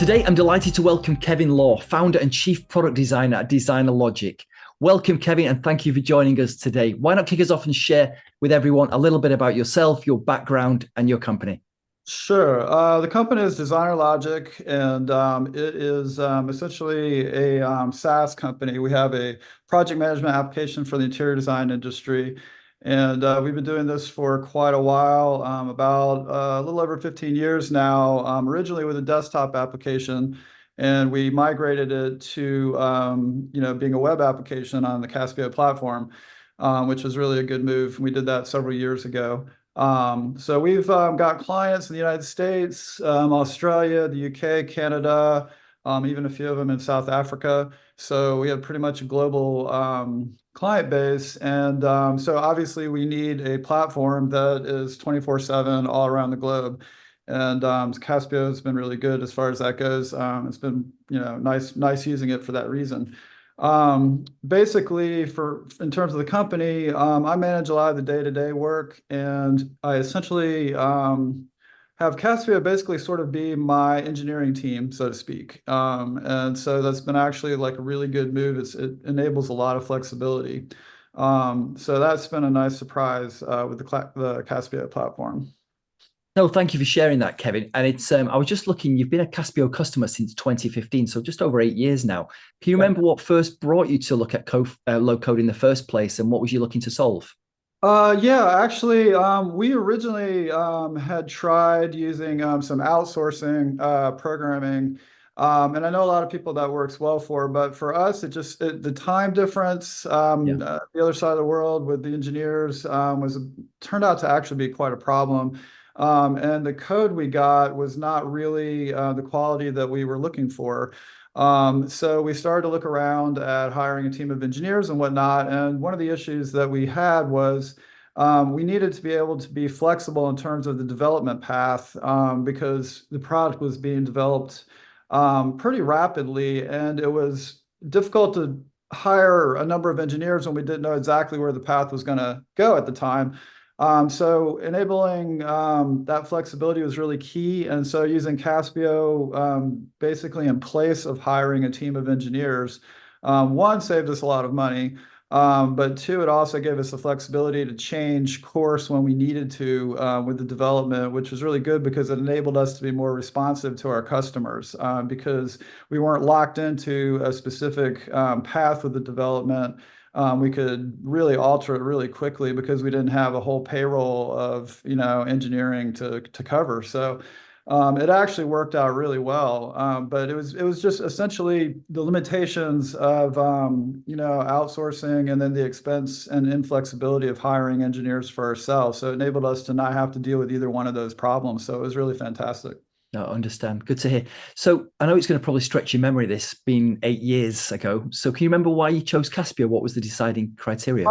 Today, I'm delighted to welcome Kevin Law, founder and chief product designer at DesignerLogic. Welcome, Kevin, and thank you for joining us today. Why not kick us off and share with everyone a little bit about yourself, your background, and your company? Sure. The company is DesignerLogic, and it is essentially a SaaS company. We have a project management application for the interior design industry, and we've been doing this for quite a while, about a little over 15 years now, originally with a desktop application, and we migrated it to being a web application on the Caspio platform, which was really a good move. We did that several years ago. So we've got clients in the United States, Australia, the UK, Canada, even a few of them in South Africa. So we have pretty much a global client base. And so obviously we need a platform that is 24/7 all around the globe. And Caspio has been really good as far as that goes. It's been, nice using it for that reason. Basically, in terms of the company, I manage a lot of the day-to-day work, and I essentially have Caspio basically sort of be my engineering team, so to speak. And so that's been actually like a really good move. It enables a lot of flexibility. So that's been a nice surprise with the Caspio platform. No, thank you for sharing that, Kevin. And it's I was just looking, you've been a Caspio customer since 2015, so just over 8 years now. Can you remember what first brought you to look at low code in the first place, and what was you looking to solve? Yeah, actually, we originally had tried using some outsourcing programming, and I know a lot of people that works well for, but for us, the time difference, Yeah. the other side of the world with the engineers was turned out to actually be quite a problem. And the code we got was not really the quality that we were looking for. So we started to look around at hiring a team of engineers and whatnot. And one of the issues that we had was we needed to be able to be flexible in terms of the development path because the product was being developed pretty rapidly, and it was difficult to hire a number of engineers when we didn't know exactly where the path was going to go at the time. So enabling that flexibility was really key. And so using Caspio basically in place of hiring a team of engineers, one, saved us a lot of money, but two, it also gave us the flexibility to change course when we needed to with the development, which was really good because it enabled us to be more responsive to our customers because we weren't locked into a specific path with the development. We could really alter it really quickly because we didn't have a whole payroll of, engineering to cover. So it actually worked out really well. But it was just essentially the limitations of, outsourcing and then the expense and inflexibility of hiring engineers for ourselves. So it enabled us to not have to deal with either one of those problems. So it was really fantastic. No, I understand. Good to hear. So I know it's going to probably stretch your memory, this being 8 years ago. So can you remember why you chose Caspio? What was the deciding criteria?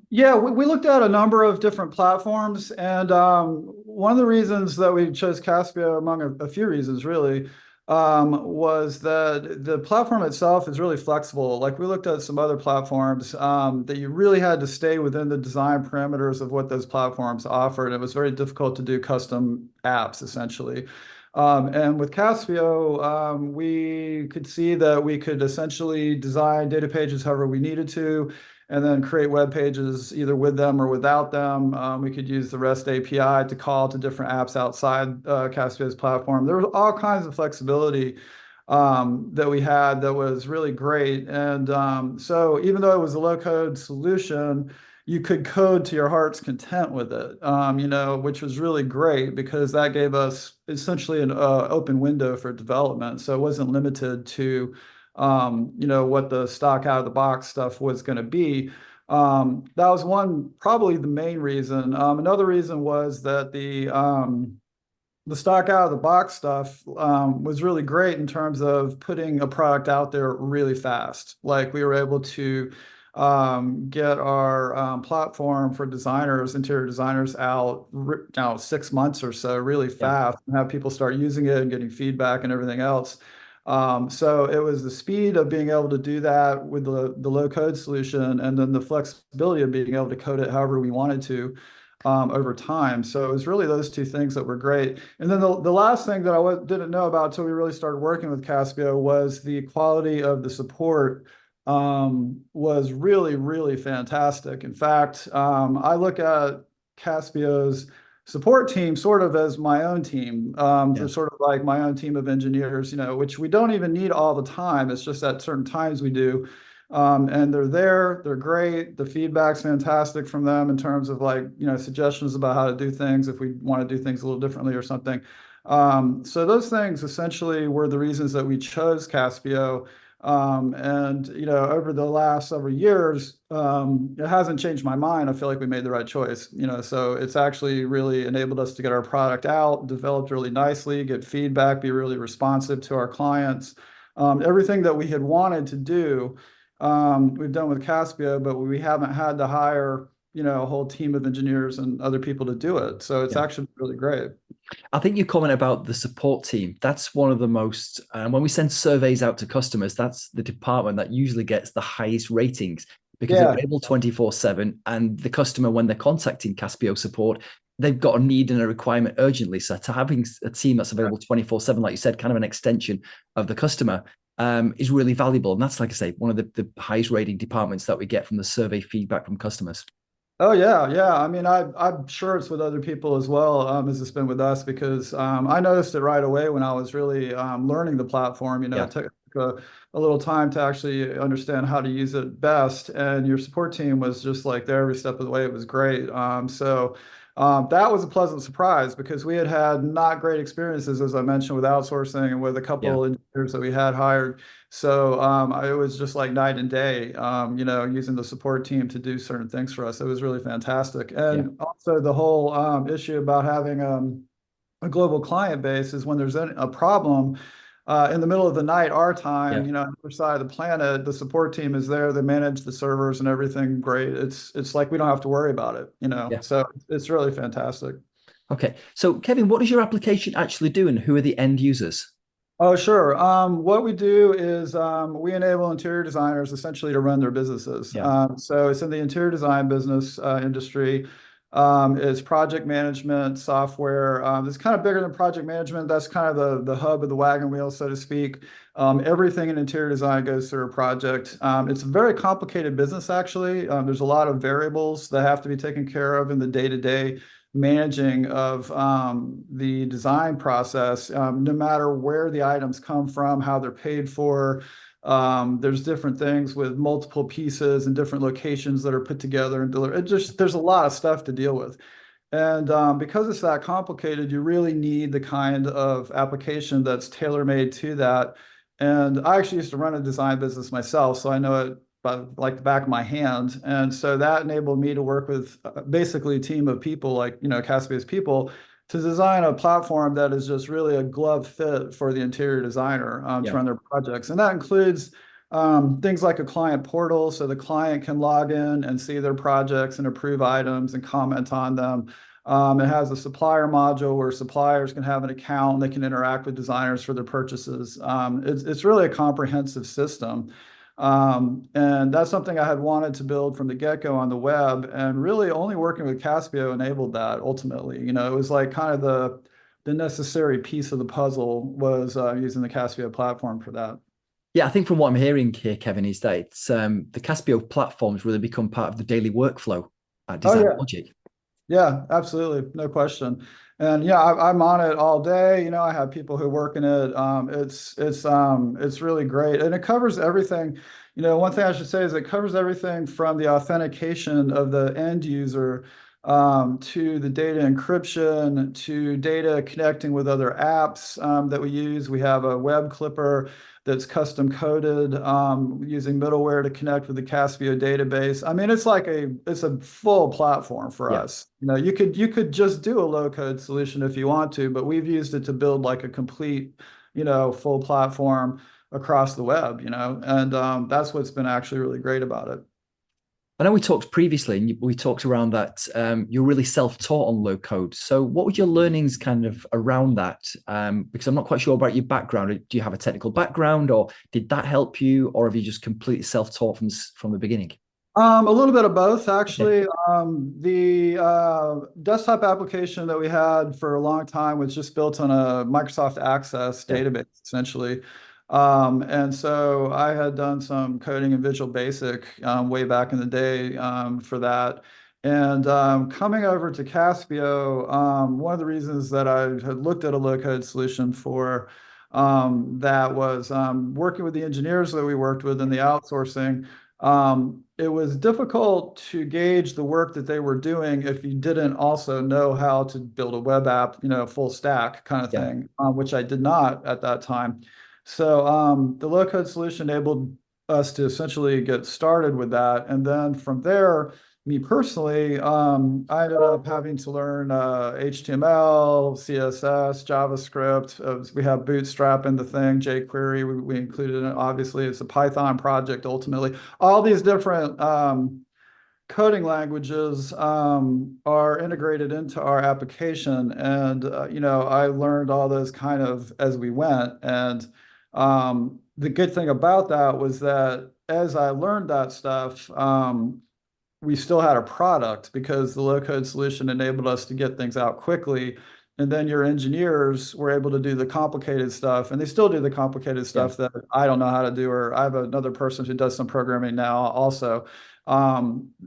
Yeah, we looked at a number of different platforms, and one of the reasons that we chose Caspio, among a few reasons really, was that the platform itself is really flexible. Like we looked at some other platforms that you really had to stay within the design parameters of what those platforms offered. It was very difficult to do custom apps, essentially. And with Caspio, we could see that we could essentially design data pages however we needed to, and then create web pages either with them or without them. We could use the REST API to call to different apps outside Caspio's platform. There was all kinds of flexibility that we had that was really great. And so even though it was a low-code solution, you could code to your heart's content with it, which was really great because that gave us essentially an open window for development. So it wasn't limited to what the stock out of the box stuff was going to be. That was probably the main reason. Another reason was that the stock out of the box stuff was really great in terms of putting a product out there really fast. Like we were able to get our platform for designers, interior designers out now 6 months or so, really Yeah. fast, and have people start using it and getting feedback and everything else. So it was the speed of being able to do that with the low code solution, and then the flexibility of being able to code it however we wanted to. over time. So it was really those two things that were great. And then the last thing that I didn't know about until we really started working with Caspio was the quality of the support was really, really fantastic. In fact, I look at Caspio's support team sort of as my own team. Yeah. They're sort of like my own team of engineers, which we don't even need all the time. It's just at certain times we do. And they're there, they're great. The feedback's fantastic from them in terms of like, suggestions about how to do things if we want to do things a little differently or something. So those things essentially were the reasons that we chose Caspio. And over the last several years, it hasn't changed my mind. I feel like we made the right choice, so it's actually really enabled us to get our product out, developed really nicely, get feedback, be really responsive to our clients. Everything that we had wanted to do, we've done with Caspio, but we haven't had to hire, a whole team of engineers and other people to do it. So it's Yeah. actually really great. I think your comment about the support team, that's one of the most, when we send surveys out to customers, that's the department that usually gets the highest ratings because they're Yeah. available 24/7. And the customer, when they're contacting Caspio support, they've got a need and a requirement urgently. So to having a team that's available 24/7, like you said, kind of an extension of the customer, is really valuable. And that's, like I say, one of the highest rating departments that we get from the survey feedback from customers. Oh yeah, yeah. I mean, I'm sure it's with other people as well, as it's been with us because I noticed it right away when I was really learning the platform. Yeah. It took a little time to actually understand how to use it best, and your support team was just like there every step of the way. It was great. So that was a pleasant surprise because we had had not great experiences, as I mentioned, with outsourcing and with a Yeah. couple engineers that we had hired. So it was just like night and day, using the support team to do certain things for us. It was really fantastic. Yeah. And also the whole issue about having a global client base is when there's a problem in the middle of the night, our time, Yeah. on the other side of the planet, the support team is there. They manage the servers and everything great. It's like we don't have to worry about it. Yeah. So it's really fantastic. Okay. So, Kevin, what does your application actually do and who are the end users? Oh, sure. What we do is we enable interior designers essentially to run their businesses. Yeah. So it's in the interior design business industry. It's project management software. It's kind of bigger than project management. That's kind of the hub of the wagon wheel, so to speak. Everything in interior design goes through a project. It's a very complicated business, actually. There's a lot of variables that have to be taken care of in the day-to-day managing of the design process, no matter where the items come from, how they're paid for. There's different things with multiple pieces and different locations that are put together and delivered. There's a lot of stuff to deal with. And because it's that complicated, you really need the kind of application that's tailor-made to that. And I actually used to run a design business myself, so I know it by like the back of my hand. And so that enabled me to work with basically a team of people like, Caspio's people to design a platform that is just really a glove fit for the interior designer to Yeah. run their projects. And that includes things like a client portal so the client can log in and see their projects and approve items and comment on them. It has a supplier module where suppliers can have an account and they can interact with designers for their purchases. It's really a comprehensive system. And that's something I had wanted to build from the get-go on the web, and really only working with Caspio enabled that ultimately. It was like kind of the necessary piece of the puzzle was using the Caspio platform for that. Yeah, I think from what I'm hearing here, Kevin, is that it's the Caspio platforms really become part of the daily workflow at Oh yeah. DesignerLogic. Yeah, absolutely. No question. And yeah, I'm on it all day. I have people who work in it. It's really great. And it covers everything. One thing I should say is it covers everything from the authentication of the end user to the data encryption to data connecting with other apps that we use. We have a web clipper that's custom coded using middleware to connect with the Caspio database. I mean, it's a full platform for Yeah. us. You could just do a low code solution if you want to, but we've used it to build like a complete, full platform across the web, and that's what's been actually really great about it. I know we talked previously, and we talked around that you're really self-taught on low code. So, what were your learnings kind of around that? Because I'm not quite sure about your background. Do you have a technical background, or did that help you, or have you just completely self-taught from the beginning? A little bit of both, Okay. actually. The desktop application that we had for a long time was just built on a Microsoft Access Yeah. database, essentially. And so I had done some coding in Visual Basic way back in the day for that. And coming over to Caspio, one of the reasons that I had looked at a low-code solution for that was working with the engineers that we worked with in the outsourcing. It was difficult to gauge the work that they were doing if you didn't also know how to build a web app, full stack kind of Yeah. thing, which I did not at that time. So the low code solution enabled us to essentially get started with that. And then from there, me personally, I ended up having to learn HTML, CSS, JavaScript. We have Bootstrap in the thing, jQuery. We included it. Obviously, it's a Python project ultimately. All these different coding languages are integrated into our application. And, I learned all those kind of as we went. And the good thing about that was that as I learned that stuff, we still had a product because the low code solution enabled us to get things out quickly. And then your engineers were able to do the complicated stuff, and they still do the complicated Yeah. stuff that I don't know how to do, or I have another person who does some programming now also.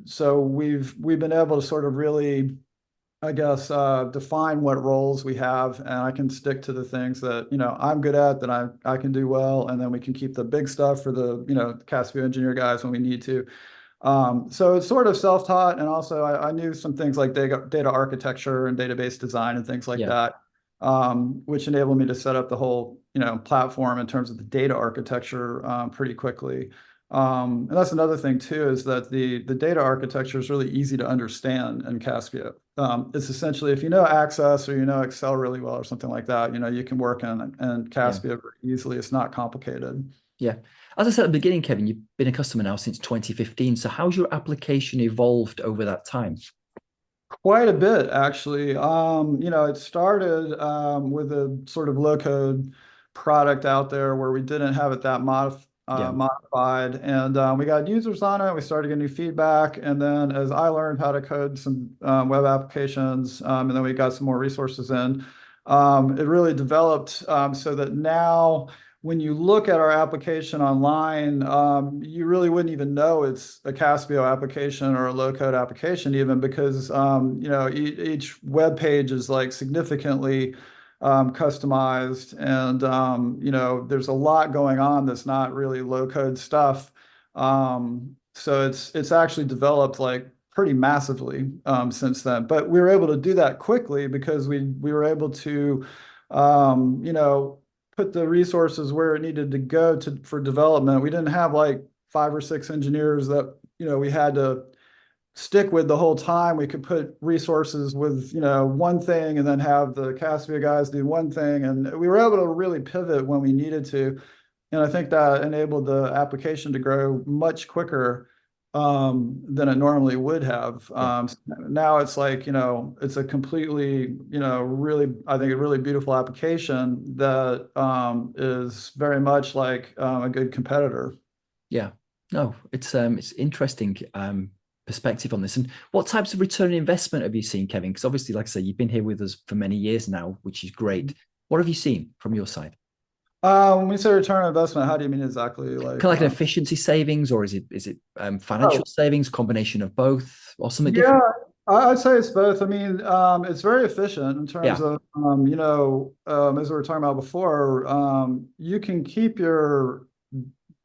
So we've been able to sort of really, I guess, define what roles we have, and I can stick to the things that, I'm good at, that I can do well, and then we can keep the big stuff for the, Caspio engineer guys when we need to. So it's sort of self-taught, and also I knew some things like data architecture and database design and things like Yeah. that, which enabled me to set up the whole, platform in terms of the data architecture pretty quickly. And that's another thing too, is that the data architecture is really easy to understand in Caspio. It's essentially, if you know Access or you know Excel really well or something like that, you can work in Yeah. Caspio very easily. It's not complicated. Yeah. As I said at the beginning, Kevin, you've been a customer now since 2015. So how's your application evolved over that time? Quite a bit, actually. It started with a sort of low code product out there where we didn't have it that Yeah. modified, and we got users on it. We started getting new feedback, and then as I learned how to code some web applications, and then we got some more resources in, it really developed so that now, when you look at our application online, you really wouldn't even know it's a Caspio application or a low-code application even because, each web page is like significantly customized, and, there's a lot going on that's not really low-code stuff. So it's actually developed like pretty massively since then. But we were able to do that quickly because we were able to, put the resources where it needed to go for development. We didn't have like 5 or 6 engineers that, we had to stick with the whole time. We could put resources with, one thing and then have the Caspia guys do one thing. And we were able to really pivot when we needed to. And I think that enabled the application to grow much quicker than it normally would have. Yeah. Now it's like, it's a completely, really, I think a really beautiful application that is very much like a good competitor. Yeah. No, it's interesting perspective on this. And what types of return on investment have you seen, Kevin? Because obviously, like I say, you've been here with us for many years now, which is great. What have you seen from your side? When we say return on investment, how do you mean exactly? Kind of Like, like an efficiency savings, or is it financial oh, savings, combination of both, or something yeah, different? I'd say it's both. I mean, it's very efficient in terms Yeah. of, as we were talking about before, you can keep your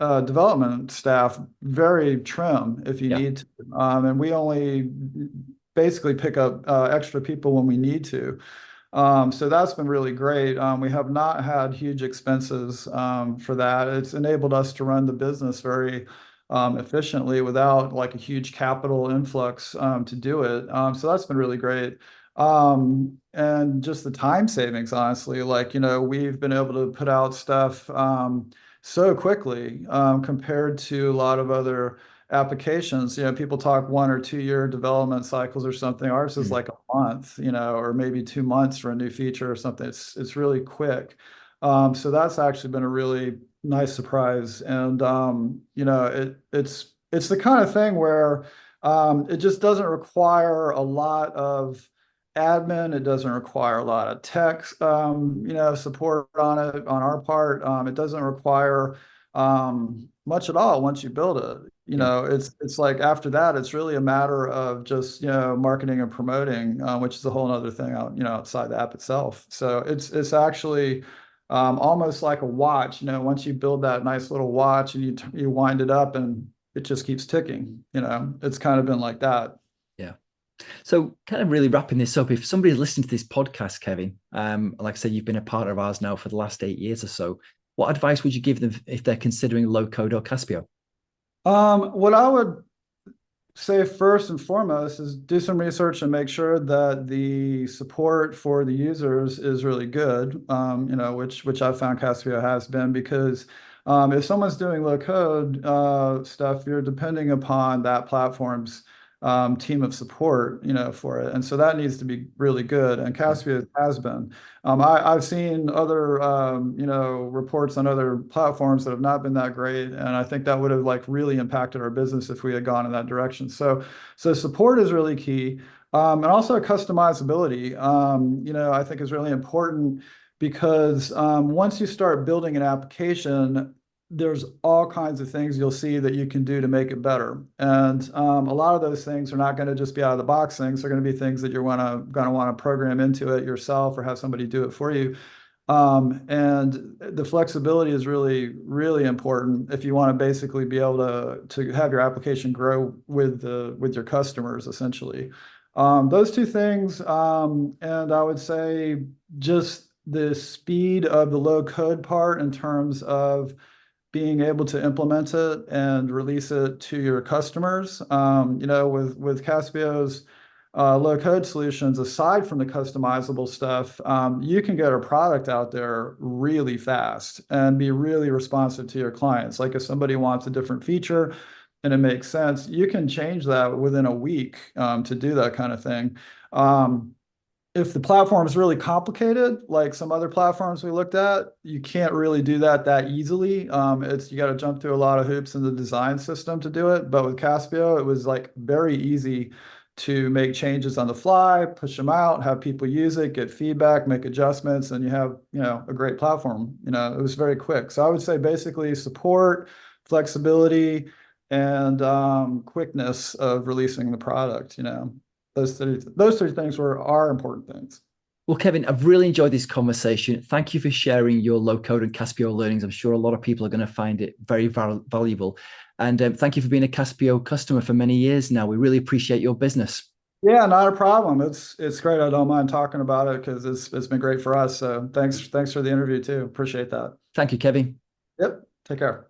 development staff very trim if you Yeah. need to. And we only basically pick up extra people when we need to. So that's been really great. We have not had huge expenses for that. It's enabled us to run the business very efficiently without like a huge capital influx to do it. So that's been really great. And just the time savings, honestly, like, we've been able to put out stuff so quickly compared to a lot of other applications. People talk 1 or 2 year development cycles or something. Ours is Mm. like a month, or maybe 2 months for a new feature or something. It's really quick. So that's actually been a really nice surprise. And it's it's the kind of thing where it just doesn't require a lot of admin. It doesn't require a lot of tech, support on it on our part. It doesn't require much at all once you build it. Yeah. It's like after that, it's really a matter of just marketing and promoting, which is a whole other thing out outside the app itself. So it's actually almost like a watch. Once you build that nice little watch and you wind it up and it just keeps ticking. It's kind of been like that. Yeah. So, kind of really wrapping this up, if somebody's listening to this podcast, Kevin, like I said, you've been a partner of ours now for the last 8 years or so. What advice would you give them if they're considering low code or Caspio? What I would say first and foremost is do some research and make sure that the support for the users is really good, which I've found Caspio has been, because if someone's doing low code stuff, you're depending upon that platform's team of support, for it. And so that needs to be really good. And Yeah. Caspio has been. I've seen other, reports on other platforms that have not been that great. And I think that would have like really impacted our business if we had gone in that direction. So support is really key. And also customizability, I think is really important because once you start building an application, there's all kinds of things you'll see that you can do to make it better. And a lot of those things are not going to just be out of the box things. They're going to be things that you're going to want to program into it yourself or have somebody do it for you. And the flexibility is really, really important if you want to basically be able to have your application grow with your customers, essentially. Those two things, and I would say just the speed of the low code part in terms of being able to implement it and release it to your customers. With Caspio's low code solutions, aside from the customizable stuff, you can get a product out there really fast and be really responsive to your clients. Like if somebody wants a different feature and it makes sense, you can change that within a week to do that kind of thing. If the platform is really complicated, like some other platforms we looked at, you can't really do that easily. You got to jump through a lot of hoops in the design system to do it. But with Caspio, it was like very easy to make changes on the fly, push them out, have people use it, get feedback, make adjustments, and you have, a great platform. It was very quick. So I would say basically support, flexibility, and quickness of releasing the product. Those three things are important things. Well, Kevin, I've really enjoyed this conversation. Thank you for sharing your low code and Caspio learnings. I'm sure a lot of people are going to find it very valuable. And thank you for being a Caspio customer for many years now. We really appreciate your business. Yeah, not a problem. It's great. I don't mind talking about it because it's been great for us. So thanks for the interview too. Appreciate that. Thank you, Kevin. Yep. Take care.